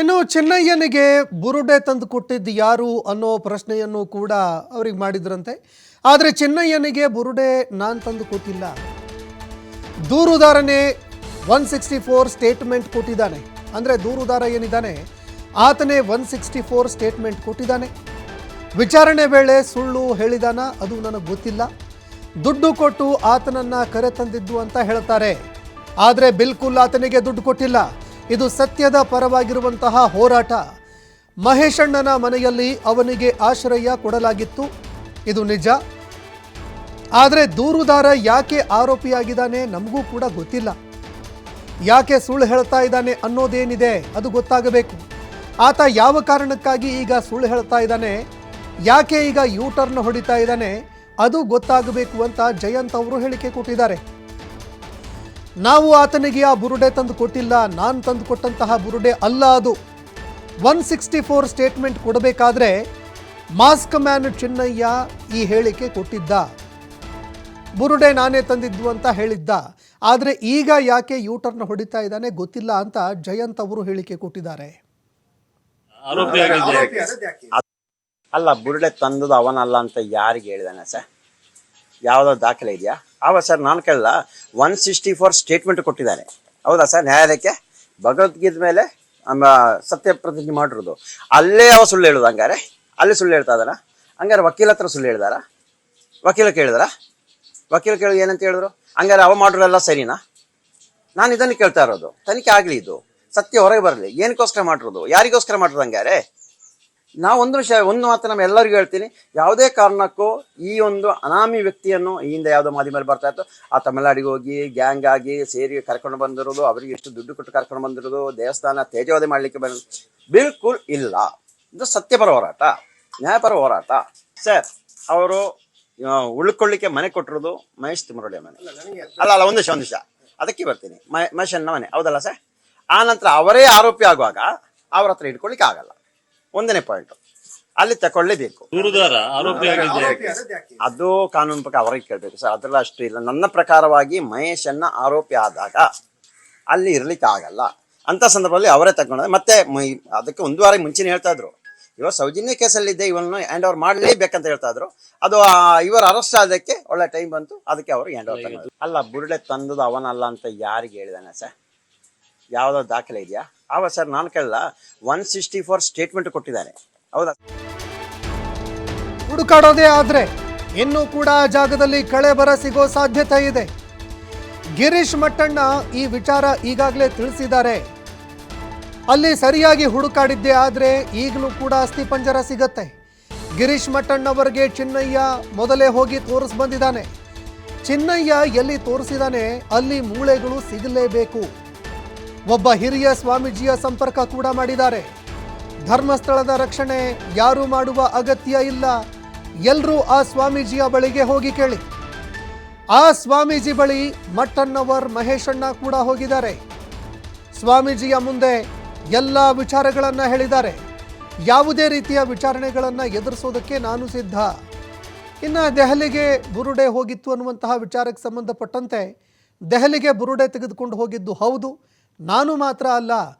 ಇನ್ನು ಚೆನ್ನಯ್ಯನಿಗೆ ಬುರುಡೆ ತಂದು ಕೊಟ್ಟಿದ್ದು ಯಾರು ಅನ್ನೋ ಪ್ರಶ್ನೆಯನ್ನು ಕೂಡ ಅವರಿಗೆ ಮಾಡಿದ್ರಂತೆ. ಆದರೆ ಚೆನ್ನಯ್ಯನಿಗೆ ಬುರುಡೆ ನಾನು ತಂದು ಕೊಟ್ಟಿಲ್ಲ. ದೂರುದಾರನೇ 164 ಸ್ಟೇಟ್ಮೆಂಟ್ ಕೊಟ್ಟಿದ್ದಾನೆ. ಅಂದರೆ ದೂರುದಾರ ಏನಿದ್ದಾನೆ ಆತನೇ 164 ಸ್ಟೇಟ್ಮೆಂಟ್ ಕೊಟ್ಟಿದ್ದಾನೆ. ವಿಚಾರಣೆ ವೇಳೆ ಸುಳ್ಳು ಹೇಳಿದಾನ ಅದು ನನಗೆ ಗೊತ್ತಿಲ್ಲ. ದುಡ್ಡು ಕೊಟ್ಟು ಆತನನ್ನು ಕರೆ ತಂದಿದ್ದು ಅಂತ ಹೇಳ್ತಾರೆ. ಆದರೆ ಬಿಲ್ಕುಲ್ ಆತನಿಗೆ ದುಡ್ಡು ಕೊಟ್ಟಿಲ್ಲ. ಇದು ಸತ್ಯದ ಪರವಾಗಿರುವಂತಹ ಹೋರಾಟ. ಮಹೇಶಣ್ಣನ ಮನೆಯಲ್ಲಿ ಅವನಿಗೆ ಆಶ್ರಯ ಕೊಡಲಾಗಿತ್ತು, ಇದು ನಿಜ. ಆದರೆ ದೂರುದಾರ ಯಾಕೆ ಆರೋಪಿಯಾಗಿದ್ದಾನೆ ನಮಗೂ ಕೂಡ ಗೊತ್ತಿಲ್ಲ. ಯಾಕೆ ಸುಳ್ಳು ಹೇಳ್ತಾ ಇದ್ದಾನೆ ಅನ್ನೋದೇನಿದೆ ಅದು ಗೊತ್ತಾಗಬೇಕು. ಆತ ಯಾವ ಕಾರಣಕ್ಕಾಗಿ ಈಗ ಸುಳ್ಳು ಹೇಳ್ತಾ ಇದ್ದಾನೆ, ಯಾಕೆ ಈಗ ಯೂಟರ್ನ್ ಹೊಡಿತಾ ಇದ್ದಾನೆ ಅದು ಗೊತ್ತಾಗಬೇಕು ಅಂತ ಜಯಂತ್ ಅವರು ಹೇಳಿಕೆ ಕೊಟ್ಟಿದ್ದಾರೆ. ನಾವು ಆತನಿಗೆ ಆ ಬುರುಡೆ ತಂದು ಕೊಟ್ಟಿಲ್ಲ, ನಾನು ತಂದು ಕೊಟ್ಟಂತಹ ಬುರುಡೆ ಅಲ್ಲ ಅದು. 164 ಸ್ಟೇಟ್ಮೆಂಟ್ ಕೊಡಬೇಕಾದ್ರೆ ಮಾಸ್ಕ್ ಮ್ಯಾನ್ ಚಿನ್ನಯ್ಯ ಈ ಹೇಳಿಕೆ ಕೊಟ್ಟಿದ್ದ. ಬುರುಡೆ ನಾನೇ ತಂದಿದ್ದು ಅಂತ ಹೇಳಿದ್ದ. ಆದರೆ ಈಗ ಯಾಕೆ ಯೂಟರ್ನ್ ಹೊಡಿತಾ ಇದ್ದಾನೆ ಗೊತ್ತಿಲ್ಲ ಅಂತ ಜಯಂತ್ ಅವರು ಹೇಳಿಕೆ ಕೊಟ್ಟಿದ್ದಾರೆ. ಅಲ್ಲ, ಬುರುಡೆ ತಂದದ್ದು ಅವನಲ್ಲ ಅಂತ ಯಾರಿಗೆ ಹೇಳಿದಾನೆ ಸರ್? ಯಾವುದೋ ದಾಖಲೆ ಇದೆಯಾ? ಆವ ಸರ್ ನಾನು ಕೇಳಲ್ಲ. 164 ಸ್ಟೇಟ್ಮೆಂಟ್ ಕೊಟ್ಟಿದ್ದಾನೆ, ಹೌದಾ ಸರ್? ನ್ಯಾಯಾಲಯಕ್ಕೆ ಭಗವದ್ಗೀತೆ ಮೇಲೆ ಸತ್ಯ ಪ್ರತಿಜ್ಞೆ ಮಾಡಿರೋದು. ಅಲ್ಲೇ ಅವ ಸುಳ್ಳು ಹೇಳುದು. ಹಂಗಾರೆ ಅಲ್ಲಿ ಸುಳ್ಳು ಹೇಳ್ತಾ ಇದ್ದಾನ? ಹಂಗಾರೆ ವಕೀಲ ಹತ್ರ ಸುಳ್ಳು ಹೇಳಿದಾರ? ವಕೀಲ ಕೇಳಿದಾರ? ವಕೀಲ ಕೇಳಿ ಏನಂತ ಹೇಳಿದ್ರು? ಹಂಗಾರೆ ಅವ ಮಾಡಿರೋಲ್ಲ ಸರಿನಾ? ನಾನು ಇದನ್ನು ಕೇಳ್ತಾ ಇರೋದು. ತನಿಖೆ ಆಗಲಿ, ಇದು ಸತ್ಯ ಹೊರಗೆ ಬರಲಿ. ಏನಕ್ಕೋಸ್ಕರ ಮಾಡಿರೋದು, ಯಾರಿಗೋಸ್ಕರ ಮಾಡಿರೋದು? ಹಂಗಾರೆ ನಾವು ಒಂದು ಮಾತು ನಮ್ಮ ಎಲ್ಲರಿಗೂ ಹೇಳ್ತೀನಿ, ಯಾವುದೇ ಕಾರಣಕ್ಕೂ ಈ ಒಂದು ಅನಾಮಿ ವ್ಯಕ್ತಿಯನ್ನು ಈ ಹಿಂದೆ ಯಾವುದೋ ಮಾಧ್ಯಮದಲ್ಲಿ ಬರ್ತಾ ಇತ್ತು, ಆ ತಮಿಳ್ನಾಡಿಗೆ ಹೋಗಿ ಗ್ಯಾಂಗ್ ಆಗಿ ಸೇರಿ ಕರ್ಕೊಂಡು ಬಂದಿರೋದು, ಅವರಿಗೆ ಎಷ್ಟು ದುಡ್ಡು ಕೊಟ್ಟು ಕರ್ಕೊಂಡು ಬಂದಿರೋದು, ದೇವಸ್ಥಾನ ತೇಜೋವಧೆ ಮಾಡಲಿಕ್ಕೆ ಬಂದಿರೋದು ಬಿಲ್ಕುಲ್ ಇಲ್ಲ. ಇದು ಸತ್ಯಪರ ಹೋರಾಟ, ನ್ಯಾಯಪರ ಹೋರಾಟ ಸರ್. ಅವರು ಉಳ್ಕೊಳ್ಳಿಕ್ಕೆ ಮನೆ ಕೊಟ್ಟಿರೋದು ಮಹೇಶ್ ತಿಮ್ಮರೊಡೆ ಮನೆ ಅಲ್ಲ. ಒಂದು ನಿಮಿಷ ಅದಕ್ಕೆ ಬರ್ತೀನಿ. ಮಹೇಶನ್ನ ಮನೆ ಹೌದಲ್ಲ ಸರ್? ಆ ನಂತರ ಅವರೇ ಆರೋಪಿ ಆಗುವಾಗ ಅವ್ರ ಹತ್ರ ಇಟ್ಕೊಳ್ಳಿಕ್ಕೆ ಆಗಲ್ಲ. ಒಂದನೇ ಪಾಯಿಂಟ್ ಅಲ್ಲಿ ತಕೊಳ್ಳೇಬೇಕು. ಅದು ಕಾನೂನು ಪ್ರಕಾರ ಅವರಿಗೆ ಕೇಳಬೇಕು ಸರ್, ಅದ್ರಲ್ಲಿ ಅಷ್ಟು ಇಲ್ಲ. ನನ್ನ ಪ್ರಕಾರವಾಗಿ ಮಹೇಶನ್ನ ಆರೋಪಿ ಆದಾಗ ಅಲ್ಲಿ ಇರ್ಲಿಕ್ಕೆ ಆಗಲ್ಲ. ಅಂತ ಸಂದರ್ಭದಲ್ಲಿ ಅವರೇ ತಗೊಂಡ ಮತ್ತೆ ಅದಕ್ಕೆ ಒಂದು ವಾರ ಮುಂಚೆನೆ ಹೇಳ್ತಾ ಇದ್ರು, ಇವಾಗ ಸೌಜನ್ಯ ಕೇಸಲ್ಲಿದ್ದೆ, ಇವನ್ನ ಹ್ಯಾಂಡ್ ಓವರ್ ಮಾಡಲೇಬೇಕಂತ ಹೇಳ್ತಾ ಇದ್ರು. ಅದು ಇವರ ಅರೆಸ್ಟ್ ಆದಕ್ಕೆ ಒಳ್ಳೆ ಟೈಮ್ ಬಂತು, ಅದಕ್ಕೆ ಅವರು ಹ್ಯಾಂಡ್ ಓವರ್ ತಗೊಂಡ್ರು. ಅಲ್ಲ, ಬುರುಡೆ ತಂದದ್ದು ಅವನಲ್ಲ ಅಂತ ಯಾರಿಗೆ ಹೇಳಿದಾನೆ ಸರ್? ಯಾವುದೋ ದಾಖಲೆ ಇದೆಯಾ? ಆವ ಸರ್ ನಾನು ಕೇಳಲ್ಲ. 164 ಸ್ಟೇಟ್ಮೆಂಟ್ ಕೊಟ್ಟಿದ್ದಾನೆ, ಹೌದಾ? ಹುಡುಕಾಡೋದೇ ಆದ್ರೆ ಇನ್ನೂ ಕೂಡ ಆ ಜಾಗದಲ್ಲಿ ಕಳೆ ಬರ ಸಿಗೋ ಸಾಧ್ಯತೆ ಇದೆ. ಗಿರೀಶ್ ಮಟ್ಟಣ್ಣ ಈ ವಿಚಾರ ಈಗಾಗಲೇ ತಿಳಿಸಿದ್ದಾರೆ. ಅಲ್ಲಿ ಸರಿಯಾಗಿ ಹುಡುಕಾಡಿದ್ದೇ ಆದ್ರೆ ಈಗಲೂ ಕೂಡ ಅಸ್ಥಿಪಂಜರ ಸಿಗತ್ತೆ. ಗಿರೀಶ್ ಮಟ್ಟಣ್ಣವರಿಗೆ ಚಿನ್ನಯ್ಯ ಮೊದಲೇ ಹೋಗಿ ತೋರಿಸ್ ಬಂದಿದ್ದಾನೆ. ಚಿನ್ನಯ್ಯ ಎಲ್ಲಿ ತೋರಿಸಿದಾನೆ ಅಲ್ಲಿ ಮೂಳೆಗಳು ಸಿಗಲೇಬೇಕು. ಒಬ್ಬ ಹಿರಿಯ ಸ್ವಾಮೀಜಿಯ ಸಂಪರ್ಕ ಕೂಡ ಮಾಡಿದ್ದಾರೆ. ಧರ್ಮಸ್ಥಳದ ರಕ್ಷಣೆ ಯಾರು ಮಾಡುವ ಅಗತ್ಯ ಇಲ್ಲ, ಎಲ್ಲರೂ ಆ ಸ್ವಾಮೀಜಿಯ ಬಳಿಗೆ ಹೋಗಿ ಕೇಳಿ. ಆ ಸ್ವಾಮೀಜಿ ಬಳಿ ಮಟ್ಟಣ್ಣವರ್ ಮಹೇಶಣ್ಣ ಕೂಡ ಹೋಗಿದ್ದಾರೆ. ಸ್ವಾಮೀಜಿಯ ಮುಂದೆ ಎಲ್ಲ ವಿಚಾರಗಳನ್ನು ಹೇಳಿದ್ದಾರೆ. ಯಾವುದೇ ರೀತಿಯ ವಿಚಾರಣೆಗಳನ್ನು ಎದುರಿಸೋದಕ್ಕೆ ನಾನು ಸಿದ್ಧ. ಇನ್ನು ದೆಹಲಿಗೆ ಬುರುಡೆ ಹೋಗಿತ್ತು ಅನ್ನುವಂತಹ ವಿಚಾರಕ್ಕೆ ಸಂಬಂಧಪಟ್ಟಂತೆ ದೆಹಲಿಗೆ ಬುರುಡೆ ತೆಗೆದುಕೊಂಡು ಹೋಗಿದ್ದು ಹೌದು, ನಾನು ಮಾತ್ರ ಅಲ್ಲ,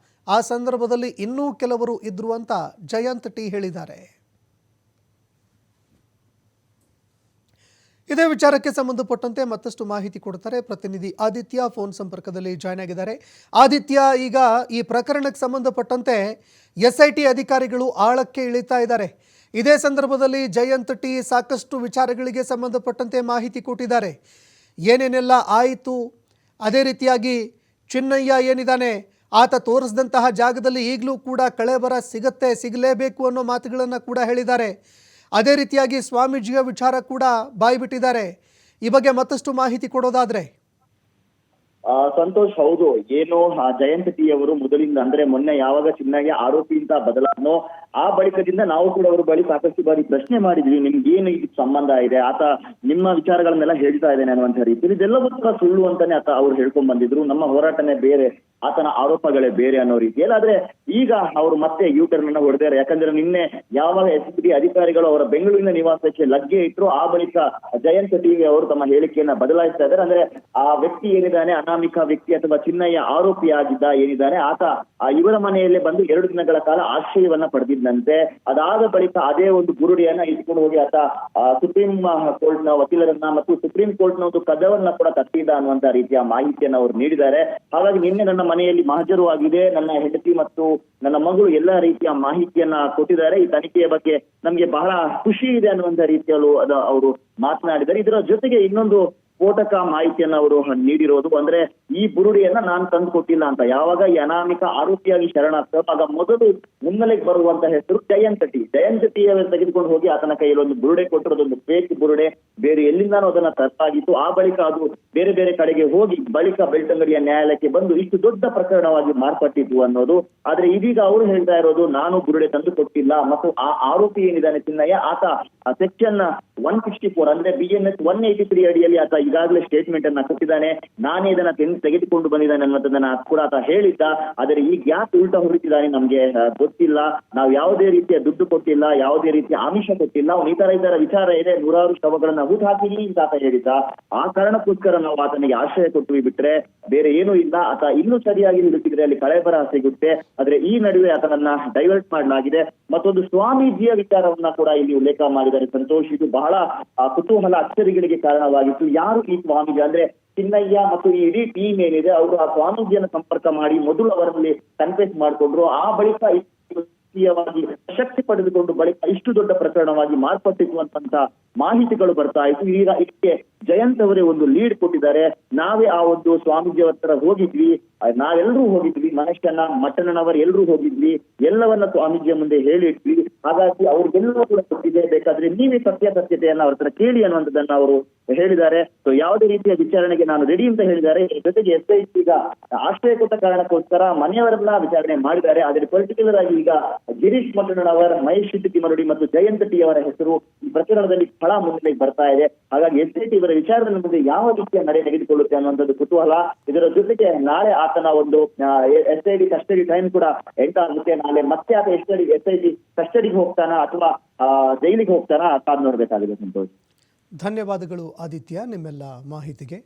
ಆ ಸಂದರ್ಭದಲ್ಲಿ ಇನ್ನೂ ಕೆಲವರು ಇದ್ರು ಅಂತ ಜಯಂತ್ ಟಿ ಹೇಳಿದ್ದಾರೆ. ಇದೇ ವಿಚಾರಕ್ಕೆ ಸಂಬಂಧಪಟ್ಟಂತೆ ಮತ್ತಷ್ಟು ಮಾಹಿತಿ ಕೊಡ್ತಾರೆ ಪ್ರತಿನಿಧಿ ಆದಿತ್ಯ. ಫೋನ್ ಸಂಪರ್ಕದಲ್ಲಿ ಜಾಯ್ನ್ ಆಗಿದ್ದಾರೆ. ಆದಿತ್ಯ, ಈಗ ಈ ಪ್ರಕರಣಕ್ಕೆ ಸಂಬಂಧಪಟ್ಟಂತೆ SIT ಅಧಿಕಾರಿಗಳು ಆಳಕ್ಕೆ ಇಳಿತಾ ಇದ್ದಾರೆ. ಇದೇ ಸಂದರ್ಭದಲ್ಲಿ ಜಯಂತ್ ಟಿ ಸಾಕಷ್ಟು ವಿಚಾರಗಳಿಗೆ ಸಂಬಂಧಪಟ್ಟಂತೆ ಮಾಹಿತಿ ಕೊಟ್ಟಿದ್ದಾರೆ. ಏನೇನೆಲ್ಲ ಆಯಿತು, ಅದೇ ರೀತಿಯಾಗಿ ಚಿನ್ನಯ್ಯ ಏನಿದ್ದಾನೆ ಆತ ತೋರಿಸಿದಂತಹ ಜಾಗದಲ್ಲಿ ಈಗಲೂ ಕೂಡ ಕಳೆಬರ ಸಿಗಲೇಬೇಕು ಅನ್ನೋ ಮಾತುಗಳನ್ನು ಕೂಡ ಹೇಳಿದ್ದಾರೆ. ಅದೇ ರೀತಿಯಾಗಿ ಸ್ವಾಮೀಜಿಯ ವಿಚಾರ ಕೂಡ ಬಾಯ್ಬಿಟ್ಟಿದ್ದಾರೆ. ಈ ಬಗ್ಗೆ ಮತ್ತಷ್ಟು ಮಾಹಿತಿ ಕೊಡೋದಾದ್ರೆ ಸಂತೋಷ್, ಹೌದು, ಏನು ಜಯಂತ್ ಟಿ ಅವರು ಮೊದಲಿಂದ ಅಂದ್ರೆ ಮೊನ್ನೆ ಯಾವಾಗ ಚಿನ್ನಯ್ಯ ಆರೋಪಿ ಅಂತ ಬದಲಾದ್ನೋ ಆ ಬಳಿಕದಿಂದ ನಾವು ಕೂಡ ಅವ್ರ ಬಳಿ ಸಾಕಷ್ಟು ಬಾರಿ ಪ್ರಶ್ನೆ ಮಾಡಿದ್ವಿ, ನಿಮ್ಗೆ ಏನು ಇದಕ್ಕೆ ಸಂಬಂಧ ಇದೆ, ಆತ ನಿಮ್ಮ ವಿಚಾರಗಳನ್ನೆಲ್ಲ ಹೇಳ್ತಾ ಇದ್ದೇನೆ ಅನ್ನುವಂತ ರೀತಿಯಲ್ಲಿ ಇದೆಲ್ಲವೂ ಕೂಡ ಸುಳ್ಳು ಅಂತಾನೆ ಆತ ಅವ್ರು ಹೇಳ್ಕೊಂಡ್ ಬಂದಿದ್ರು. ನಮ್ಮ ಹೋರಾಟನೇ ಬೇರೆ, ಆತನ ಆರೋಪಗಳೇ ಬೇರೆ ಅನ್ನೋ ರೀತಿಯಲ್ಲಿ. ಆದ್ರೆ ಈಗ ಅವರು ಮತ್ತೆ ಯೂ ಟರ್ನ್ ಅನ್ನ ಹೊಡೆದಾರೆ. ಯಾಕಂದ್ರೆ ನಿನ್ನೆ ಯಾವಾಗ SSB ಅಧಿಕಾರಿಗಳು ಅವರ ಬೆಂಗಳೂರಿನ ನಿವಾಸಕ್ಕೆ ಲಗ್ಗೆ ಇಟ್ಟರು, ಆ ಬಳಿಕ ಜಯಂತ್ ಟಿವಿ ಅವರು ತಮ್ಮ ಹೇಳಿಕೆಯನ್ನ ಬದಲಾಯಿಸ್ತಾ ಇದ್ದಾರೆ. ಅಂದ್ರೆ ಆ ವ್ಯಕ್ತಿ ಏನಿದ್ದಾನೆ, ಅನಾಮಿಕ ವ್ಯಕ್ತಿ ಅಥವಾ ಚಿನ್ನಯ್ಯ ಆರೋಪಿಯಾಗಿದ್ದ ಏನಿದ್ದಾನೆ, ಆತ ಇವರ ಮನೆಯಲ್ಲೇ ಬಂದು 2 ದಿನಗಳ ಕಾಲ ಆಶ್ರಯವನ್ನ ಪಡೆದಿದ್ದಂತೆ. ಅದಾದ ಬಳಿಕ ಅದೇ ಒಂದು ಬುರುಡಿಯನ್ನ ಇಟ್ಕೊಂಡು ಹೋಗಿ ಆತ ಸುಪ್ರೀಂ ಕೋರ್ಟ್ ನ ವಕೀಲರನ್ನ ಮತ್ತು ಸುಪ್ರೀಂ ಕೋರ್ಟ್ ನ ಒಂದು ಕದವನ್ನ ಕೂಡ ತಟ್ಟಿದ ಅನ್ನುವಂತ ರೀತಿಯ ಮಾಹಿತಿಯನ್ನು ಅವರು ನೀಡಿದ್ದಾರೆ. ಹಾಗಾಗಿ ನಿನ್ನೆ ನನ್ನ ಮನೆಯಲ್ಲಿ ಮಹಜರು ಆಗಿದೆ, ನನ್ನ ಹೆಂಡತಿ ಮತ್ತು ನನ್ನ ಮಗಳು ಎಲ್ಲಾ ರೀತಿಯ ಮಾಹಿತಿಯನ್ನ ಕೊಟ್ಟಿದ್ದಾರೆ. ಈ ತನಿಖೆಯ ಬಗ್ಗೆ ನಮ್ಗೆ ಬಹಳ ಖುಷಿ ಇದೆ ಅನ್ನುವಂತ ರೀತಿಯಲ್ಲೂ ಅವರು ಮಾತನಾಡಿದ್ದಾರೆ. ಇದರ ಜೊತೆಗೆ ಇನ್ನೊಂದು ಸ್ಫೋಟಕ ಮಾಹಿತಿಯನ್ನ ಅವರು ನೀಡಿರೋದು, ಅಂದ್ರೆ ಈ ಬುರುಡಿಯನ್ನ ನಾನು ತಂದು ಕೊಟ್ಟಿಲ್ಲ ಅಂತ. ಯಾವಾಗ ಈ ಅನಾಮಿಕ ಆರೋಪಿಯಾಗಿ ಶರಣಾಗ್ತಾರೋ ಆಗ ಮೊದಲು ಮುನ್ನೆಲೆಗೆ ಬರುವಂತ ಹೆಸರು ಜಯಂತ್ ಟಿ ಅವರು ತೆಗೆದುಕೊಂಡು ಹೋಗಿ ಆತನ ಕೈಯಲ್ಲಿ ಒಂದು ಬುರುಡೆ ಕೊಟ್ಟಿರೋದೊಂದು ಫೇಕ್ ಬುರುಡೆ, ಬೇರೆ ಎಲ್ಲಿಂದಾನೂ ಅದನ್ನ ತಪ್ಪಾಗಿತ್ತು. ಆ ಬಳಿಕ ಅದು ಬೇರೆ ಬೇರೆ ಕಡೆಗೆ ಹೋಗಿ ಬಳಿಕ ಬೆಳ್ತಂಗಡಿಯ ನ್ಯಾಯಾಲಯಕ್ಕೆ ಬಂದು ಇಷ್ಟು ದೊಡ್ಡ ಪ್ರಕರಣವಾಗಿ ಮಾರ್ಪಟ್ಟಿತ್ತು ಅನ್ನೋದು. ಆದ್ರೆ ಇದೀಗ ಅವರು ಹೇಳ್ತಾ ಇರೋದು ನಾನು ಬುರುಡೆ ತಂದು ಕೊಟ್ಟಿಲ್ಲ, ಮತ್ತು ಆ ಆರೋಪಿ ಏನಿದ್ದಾನೆ ಚಿನ್ನಯ್ಯ, ಆತ ಸೆಕ್ಷನ್ 164 ಅಂದ್ರೆ BNS 183 ಅಡಿಯಲ್ಲಿ ಆತ ಈಗಾಗಲೇ ಸ್ಟೇಟ್ಮೆಂಟ್ ಅನ್ನ ಕೊಟ್ಟಿದ್ದಾನೆ. ನಾನೇ ಇದನ್ನ ತೆಗೆದುಕೊಂಡು ಬಂದಿದ್ದಾನೆ ಅನ್ನೋದನ್ನ ಕೂಡ ಆತ ಹೇಳಿದ್ದ. ಆದರೆ ಈಗ ಯಾಕೆ ಉಲ್ಟಾ ಹೊರಟಿದ್ದಾನೆ ನಮ್ಗೆ ಗೊತ್ತಿಲ್ಲ, ನಾವು ಯಾವುದೇ ರೀತಿಯ ದುಡ್ಡು ಕೊಟ್ಟಿಲ್ಲ, ಯಾವುದೇ ರೀತಿಯ ಆಮಿಷ ಕೊಟ್ಟಿಲ್ಲ, ಅವ್ನು ಈ ತರ ವಿಚಾರ ಇದೆ, 100 ಶವಗಳನ್ನ ಊಟ ಹಾಕಿದೀನಿ ಅಂತ ಆತ ಹೇಳಿದ್ದ. ಆ ಕಾರಣಕ್ಕೋಸ್ಕರ ನಾವು ಆತನಿಗೆ ಆಶ್ರಯ ಕೊಟ್ಟು ಬಿಟ್ರೆ ಬೇರೆ ಏನೂ ಇಲ್ಲ. ಆತ ಇನ್ನೂ ಸರಿಯಾಗಿ ನಿಲ್ಲಿಸಿದ್ರೆ ಅಲ್ಲಿ ಕಳೆಬರ ಸಿಗುತ್ತೆ. ಆದ್ರೆ ಈ ನಡುವೆ ಆತನನ್ನ ಡೈವರ್ಟ್ ಮಾಡಲಾಗಿದೆ. ಮತ್ತೊಂದು ಸ್ವಾಮೀಜಿಯ ವಿಚಾರವನ್ನ ಕೂಡ ಇಲ್ಲಿ ಉಲ್ಲೇಖ ಮಾಡಿದ್ದಾರೆ ಸಂತೋಷ್. ಇದು ಬಹಳ ಕುತೂಹಲ, ಅಚ್ಚರಿಗಳಿಗೆ ಕಾರಣವಾಗಿತ್ತು. ಯಾರು ಈ ಸ್ವಾಮೀಜಿ ಅಂದ್ರೆ ಚಿನ್ನಯ್ಯ ಮತ್ತು ಈ ಇಡೀ ಟೀಮ್ ಏನಿದೆ, ಅವರು ಆ ಸ್ವಾಮೀಜಿಯನ್ನು ಸಂಪರ್ಕ ಮಾಡಿ ಮೊದಲು ಅವರಲ್ಲಿ ಕನ್ಫೆಸ್ ಮಾಡಿಕೊಂಡ್ರು. ಆ ಬಳಿಕ ಶಕ್ತಿ ಪಡೆದುಕೊಂಡು ಬಳಿಕ ಇಷ್ಟು ದೊಡ್ಡ ಪ್ರಕರಣವಾಗಿ ಮಾರ್ಪಟ್ಟಿತ್ತು ಅಂತ ಮಾಹಿತಿಗಳು ಬರ್ತಾ ಇತ್ತು. ಈಗ ಇದಕ್ಕೆ ಜಯಂತ್ ಅವರೇ ಒಂದು ಲೀಡ್ ಕೊಟ್ಟಿದ್ದಾರೆ. ನಾವೇ ಆ ಒಂದು ಸ್ವಾಮೀಜಿ ಹತ್ರ ಹೋಗಿದ್ವಿ, ನಾವೆಲ್ಲರೂ ಹೋಗಿದ್ವಿ, ಮನುಷ್ಯನ ಮಟ್ಟಣ್ಣನವರು ಎಲ್ಲರೂ ಹೋಗಿದ್ವಿ, ಎಲ್ಲವನ್ನ ಸ್ವಾಮೀಜಿಯ ಮುಂದೆ ಹೇಳಿಟ್ವಿ. ಹಾಗಾಗಿ ಅವ್ರಿಗೆಲ್ಲರೂ ಕೂಡ ಗೊತ್ತಿದೆ, ಬೇಕಾದ್ರೆ ನೀವೇ ಸತ್ಯಾಸತ್ಯತೆಯನ್ನ ಅವ್ರ ಹತ್ರ ಕೇಳಿ ಅನ್ನುವಂಥದ್ದನ್ನ ಅವರು ಹೇಳಿದ್ದಾರೆ. ಸೊ ಯಾವುದೇ ರೀತಿಯ ವಿಚಾರಣೆಗೆ ನಾನು ರೆಡಿ ಅಂತ ಹೇಳಿದ್ದಾರೆ. ಜೊತೆಗೆ SIT ಈಗ ಆಶ್ರಯ ಕೊಟ್ಟ ಕಾರಣಕ್ಕೋಸ್ಕರ ಮನೆಯವರೆಲ್ಲ ವಿಚಾರಣೆ ಮಾಡಿದ್ದಾರೆ. ಆದ್ರೆ ಪರ್ಟಿಕ್ಯುಲರ್ ಆಗಿ ಈಗ ಗಿರೀಶ್ ಮಟ್ಟಣ್ಣನವರ್, ಮಹೇಶ್ ತಿಮ್ಮರಡಿ ಮತ್ತು ಜಯಂತ್ ಟಿ ಅವರ ಹೆಸರು ಈ ಪ್ರಕರಣದಲ್ಲಿ ಬಹಳ ಮುನ್ನೆಲೆಗೆ ಬರ್ತಾ ಇದೆ. ಹಾಗಾಗಿ SIT ಇವರ ವಿಚಾರದ ಮುಂದೆ ಯಾವ ರೀತಿಯ ನಡೆ ತೆಗೆದುಕೊಳ್ಳುತ್ತೆ ಅನ್ನುವಂಥದ್ದು ಕುತೂಹಲ. ಇದರ ಜೊತೆಗೆ ನಾಳೆ ಆತನ ಒಂದು SID ಕಸ್ಟಡಿ ಟೈಮ್ ಕೂಡ ಎಂಡ್ ಆಗುತ್ತೆ. ನಾಳೆ ಮತ್ತೆ ಆತ SID ಕಸ್ಟಡಿಗೆ ಹೋಗ್ತಾನ ಅಥವಾ ಜೈಲಿಗೆ ಹೋಗ್ತಾನ ಕಾದ್ ನೋಡ್ಬೇಕಾಗಿದೆ ಸಂತೋಷ್. ಧನ್ಯವಾದಗಳು ಆದಿತ್ಯ ನಿಮ್ಮೆಲ್ಲ ಮಾಹಿತಿಗೆ.